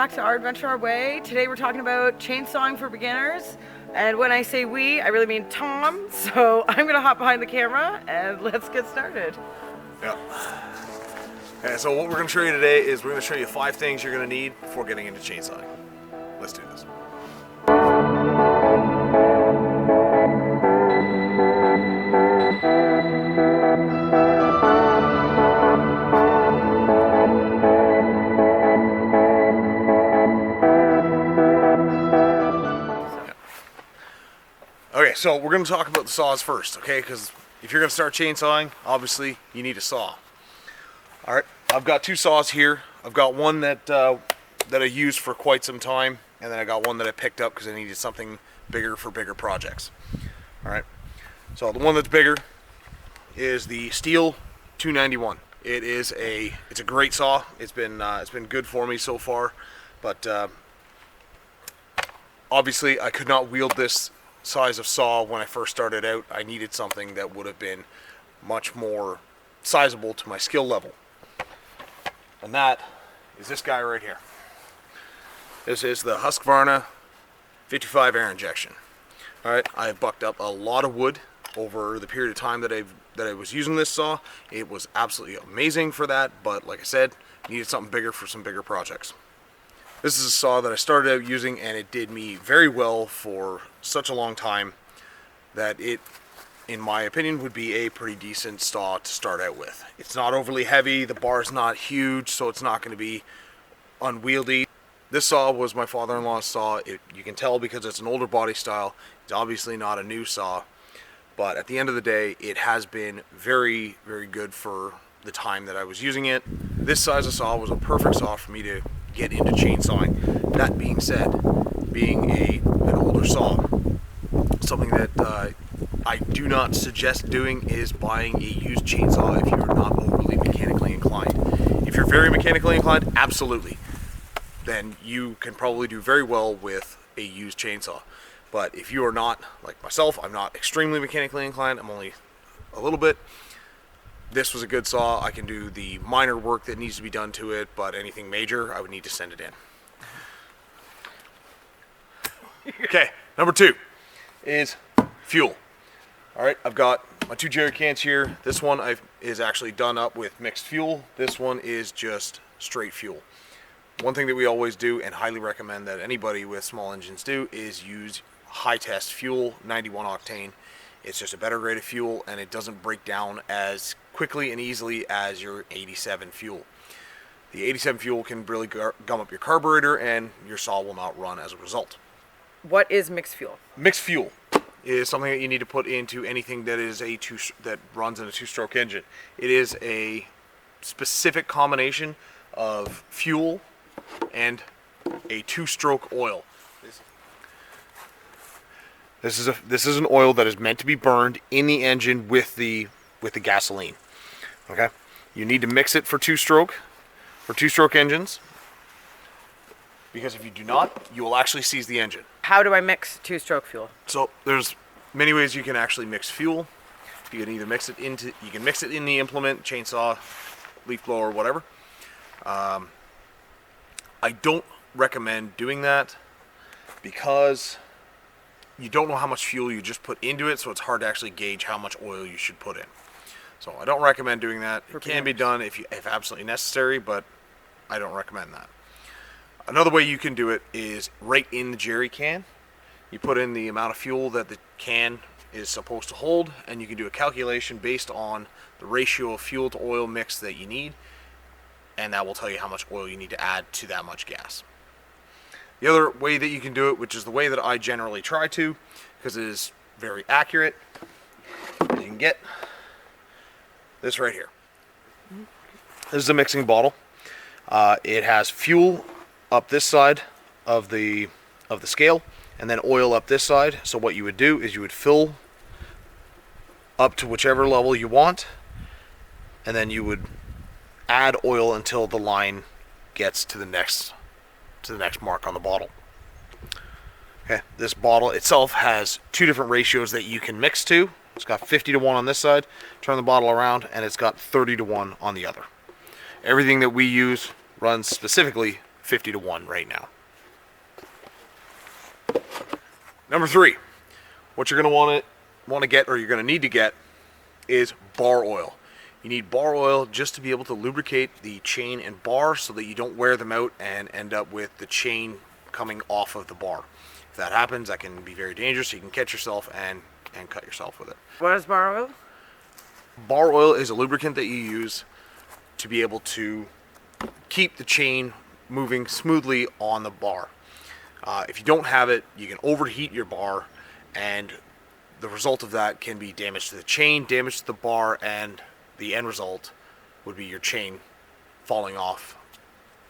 back to Our Adventure Our Way. Today we're talking about chainsawing for beginners. And when I say we, I really mean Tom. So I'm going to hop behind the camera and let's get started. Yeah. And so what we're going to show you today is we're going to show you 5 things you're going to need before getting into chainsawing. Let's do this. Okay, so we're going to talk about the saws first, okay? Because if you're going to start chainsawing, obviously you need a saw. All right, I've got 2 saws here. I've got one that I used for quite some time, and then I got one that I picked up because I needed something bigger for bigger projects. All right, so the one that's bigger is the Steel 291. It's a great saw. It's been good for me so far, but obviously I could not wield this size of saw when I first started out. I needed something that would have been much more sizable to my skill level, and that is this guy right here. This is the Husqvarna 55 air injection. All right, I have bucked up a lot of wood over the period of time that I was using this saw. It was absolutely amazing for that, but like I said, needed something bigger for some bigger projects. This is a saw that I started out using, and it did me very well for such a long time that it, in my opinion, would be a pretty decent saw to start out with. It's not overly heavy, the bar's not huge, so it's not going to be unwieldy. This saw was my father-in-law's saw. You can tell because it's an older body style. It's obviously not a new saw, but at the end of the day, it has been very, very good for the time that I was using it. This size of saw was a perfect saw for me to get into chainsawing. That being said, being an older saw, something that I do not suggest doing is buying a used chainsaw if you're not overly mechanically inclined. If you're very mechanically inclined, absolutely, then you can probably do very well with a used chainsaw. But if you are not, like myself, I'm not extremely mechanically inclined, I'm only a little bit, this was a good saw. I can do the minor work that needs to be done to it, but anything major, I would need to send it in. Okay, number 2 is fuel. All right, I've got my 2 jerry cans here. This one is actually done up with mixed fuel. This one is just straight fuel. One thing that we always do, and highly recommend that anybody with small engines do, is use high test fuel, 91 octane. It's just a better grade of fuel, and it doesn't break down as quickly and easily as your 87 fuel. The 87 fuel can really gum up your carburetor, and your saw will not run as a result. What is mixed fuel? Mixed fuel is something that you need to put into anything that is that runs in a 2-stroke engine. It is a specific combination of fuel and a 2-stroke oil. This is an oil that is meant to be burned in the engine with the gasoline. Okay, you need to mix it for 2-stroke engines, because if you do not, you will actually seize the engine. How do I mix 2-stroke fuel? So there's many ways you can actually mix fuel. You can either mix it in the implement, chainsaw, leaf blower, whatever. I don't recommend doing that because you don't know how much fuel you just put into it, so it's hard to actually gauge how much oil you should put in. So I don't recommend doing that. It can be done if absolutely necessary, but I don't recommend that. Another way you can do it is right in the jerry can. You put in the amount of fuel that the can is supposed to hold, and you can do a calculation based on the ratio of fuel to oil mix that you need, and that will tell you how much oil you need to add to that much gas. The other way that you can do it, which is the way that I generally try to, because it is very accurate, you can get this right here. This is a mixing bottle. It has fuel up this side of the scale, and then oil up this side. So what you would do is you would fill up to whichever level you want, and then you would add oil until the line gets to the next mark on the bottle. Okay, this bottle itself has 2 different ratios that you can mix to. It's got 50 to 1 on this side, turn the bottle around, and it's got 30 to 1 on the other. Everything that we use runs specifically 50 to 1 right now. Number 3, what you're going to want to get, or you're going to need to get, is bar oil. You need bar oil just to be able to lubricate the chain and bar so that you don't wear them out and end up with the chain coming off of the bar. If that happens, that can be very dangerous. You can catch yourself and cut yourself with it. What is bar oil? Bar oil is a lubricant that you use to be able to keep the chain moving smoothly on the bar. If you don't have it, you can overheat your bar, and the result of that can be damage to the chain, damage to the bar, and the end result would be your chain falling off,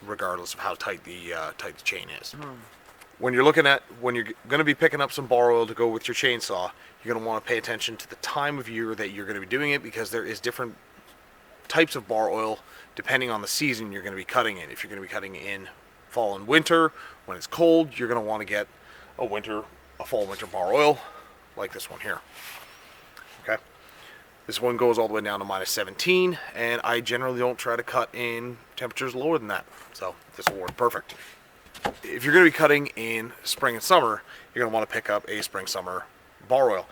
regardless of how tight the chain is. When you're going to be picking up some bar oil to go with your chainsaw, you're going to want to pay attention to the time of year that you're going to be doing it, because there is different types of bar oil depending on the season you're going to be cutting in. If you're going to be cutting in fall and winter, when it's cold, you're going to want to get a fall winter bar oil like this one here. Okay, this one goes all the way down to -17, and I generally don't try to cut in temperatures lower than that, so this will work perfect. If you're going to be cutting in spring and summer, you're going to want to pick up a spring summer bar oil,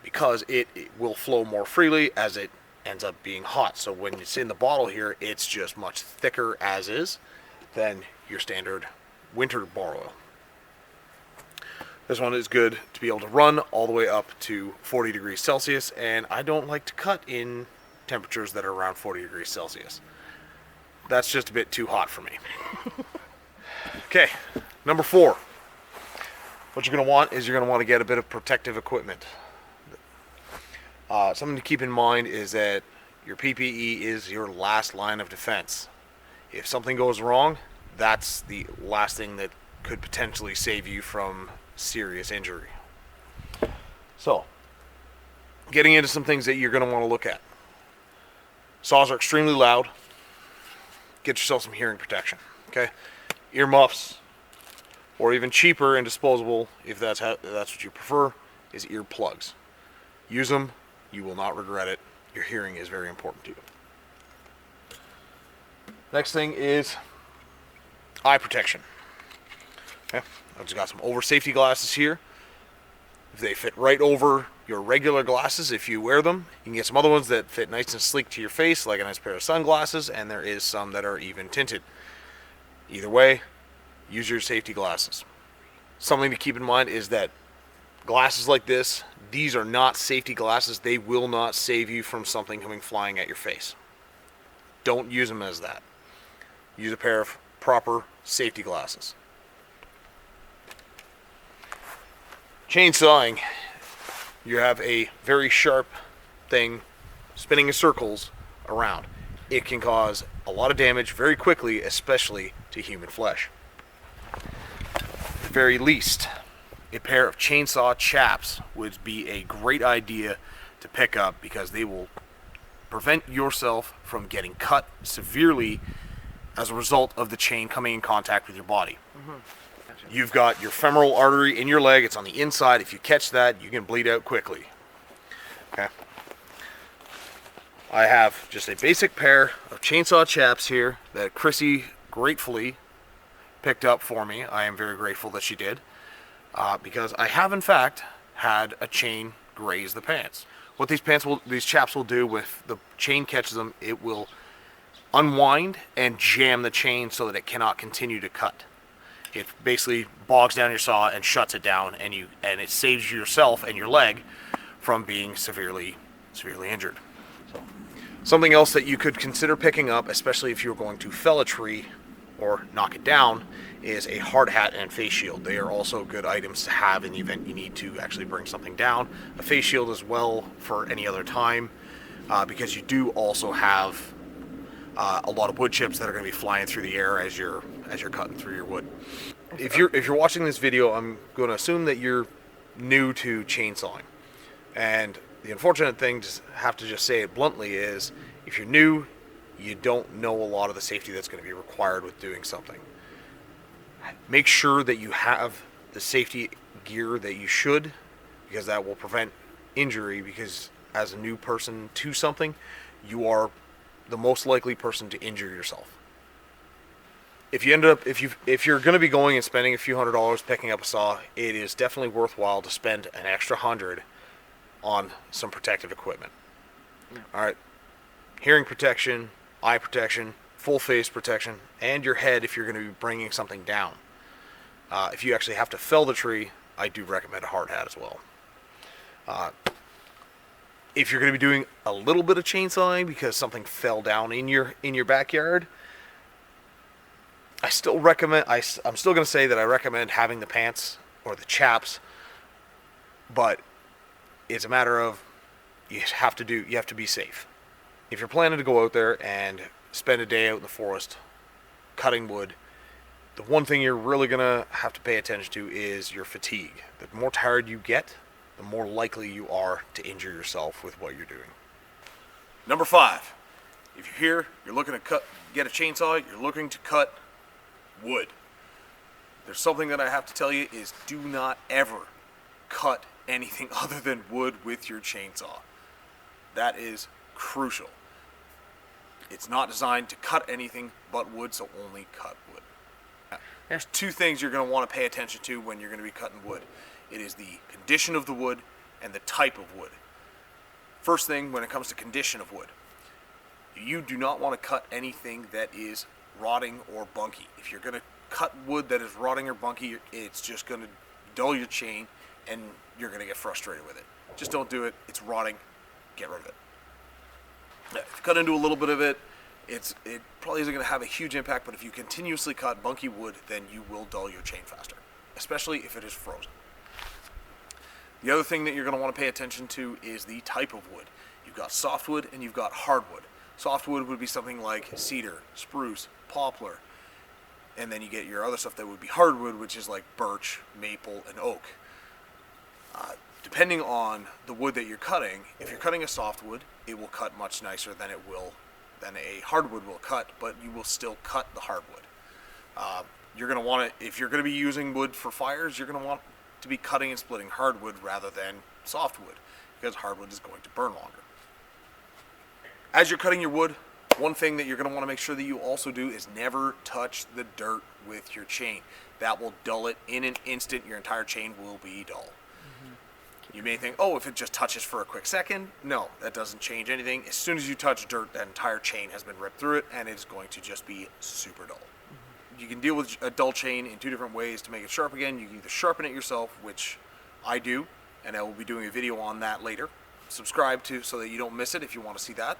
because it will flow more freely as it ends up being hot. So when it's in the bottle here, it's just much thicker as is than your standard winter bar oil. This one is good to be able to run all the way up to 40 degrees Celsius, and I don't like to cut in temperatures that are around 40 degrees Celsius. That's just a bit too hot for me. Okay, number 4. What you're going to want is you're going to want to get a bit of protective equipment. Something to keep in mind is that your PPE is your last line of defense. If something goes wrong, that's the last thing that could potentially save you from serious injury. So, getting into some things that you're going to want to look at. Saws are extremely loud. Get yourself some hearing protection. Okay, earmuffs, or even cheaper and disposable, if that's what you prefer, is earplugs. Use them. You will not regret it. Your hearing is very important to you. Next thing is eye protection. Okay, I've just got some over safety glasses here. They fit right over your regular glasses if you wear them. You can get some other ones that fit nice and sleek to your face, like a nice pair of sunglasses, and there is some that are even tinted. Either way, use your safety glasses. Something to keep in mind is that glasses like this, these are not safety glasses. They will not save you from something coming flying at your face. Don't use them as that. Use a pair of proper safety glasses. Chainsawing, you have a very sharp thing spinning in circles around. It can cause a lot of damage very quickly, especially to human flesh. At the very least, a pair of chainsaw chaps would be a great idea to pick up, because they will prevent yourself from getting cut severely as a result of the chain coming in contact with your body. Gotcha. You've got your femoral artery in your leg. It's on the inside. If you catch that, you can bleed out quickly. Okay. I have just a basic pair of chainsaw chaps here that Chrissie gratefully picked up for me. I am very grateful that she did, because I have in fact had a chain graze the pants. What these chaps will do, with the chain catches them, it will unwind and jam the chain so that it cannot continue to cut. It basically bogs down your saw and shuts it down, and it saves yourself and your leg from being severely injured. So, something else that you could consider picking up, especially if you're going to fell a tree or knock it down, is a hard hat and face shield. They are also good items to have in the event you need to actually bring something down. A face shield as well for any other time, because you do also have a lot of wood chips that are going to be flying through the air as you're cutting through your wood. If you're watching this video, I'm going to assume that you're new to chainsawing, and the unfortunate thing, have to just say it bluntly, is if you're new, you don't know a lot of the safety that's going to be required with doing something. Make sure that you have the safety gear that you should, because that will prevent injury, because as a new person to something, you are the most likely person to injure yourself. if you're going to be going and spending a few $100s picking up a saw, it is definitely worthwhile to spend an extra $100 on some protective equipment. All right, hearing protection, eye protection, full face protection, and your head if you're going to be bringing something down. If you actually have to fell the tree, I do recommend a hard hat as well. If you're going to be doing a little bit of chainsawing because something fell down in your backyard, I still recommend. I'm still going to say that I recommend having the pants or the chaps, but it's a matter of you have to be safe. If you're planning to go out there and spend a day out in the forest cutting wood, the one thing you're really going to have to pay attention to is your fatigue. The more tired you get, the more likely you are to injure yourself with what you're doing. Number 5, if you're here, you're looking to get a chainsaw, you're looking to cut wood. There's something that I have to tell you is do not ever cut anything other than wood with your chainsaw. That is crucial. It's not designed to cut anything but wood, so only cut wood. There's 2 things you're going to want to pay attention to when you're going to be cutting wood. It is the condition of the wood and the type of wood. First thing, when it comes to condition of wood, you do not want to cut anything that is rotting or bunky. If you're going to cut wood that is rotting or bunky, it's just going to dull your chain and you're going to get frustrated with it. Just don't do it. It's rotting. Get rid of it. If you cut into a little bit of it, it probably isn't going to have a huge impact, but if you continuously cut bunky wood, then you will dull your chain faster, especially if it is frozen. The other thing that you're going to want to pay attention to is the type of wood. You've got softwood and you've got hardwood. Softwood would be something like cedar, spruce, poplar, and then you get your other stuff that would be hardwood, which is like birch, maple, and oak. Depending on the wood that you're cutting, if you're cutting a softwood, it will cut much nicer than a hardwood will cut, but you will still cut the hardwood. You're going to want to, if you're going to be using wood for fires, you're going to want to be cutting and splitting hardwood rather than softwood, because hardwood is going to burn longer. As you're cutting your wood, one thing that you're going to want to make sure that you also do is never touch the dirt with your chain. That will dull it in an instant. Your entire chain will be dull. You may think, oh, if it just touches for a quick second. No, that doesn't change anything. As soon as you touch dirt, that entire chain has been ripped through it, and it's going to just be super dull. You can deal with a dull chain in 2 different ways to make it sharp again. You can either sharpen it yourself, which I do, and I will be doing a video on that later. Subscribe to so that you don't miss it if you want to see that.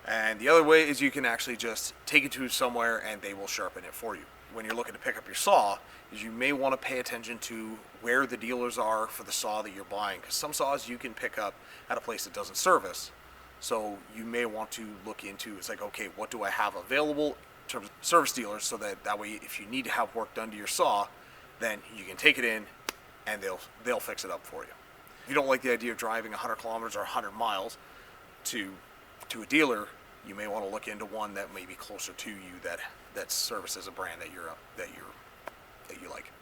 And the other way is you can actually just take it to somewhere and they will sharpen it for you. When you're looking to pick up your saw, is you may want to pay attention to where the dealers are for the saw that you're buying, because some saws you can pick up at a place that doesn't service. So you may want to look into, it's like, okay, what do I have available in terms of service dealers, so that way if you need to have work done to your saw, then you can take it in and they'll fix it up for you. If you don't like the idea of driving 100 kilometers or 100 miles to a dealer, you may want to look into one that may be closer to you that services a brand that you like.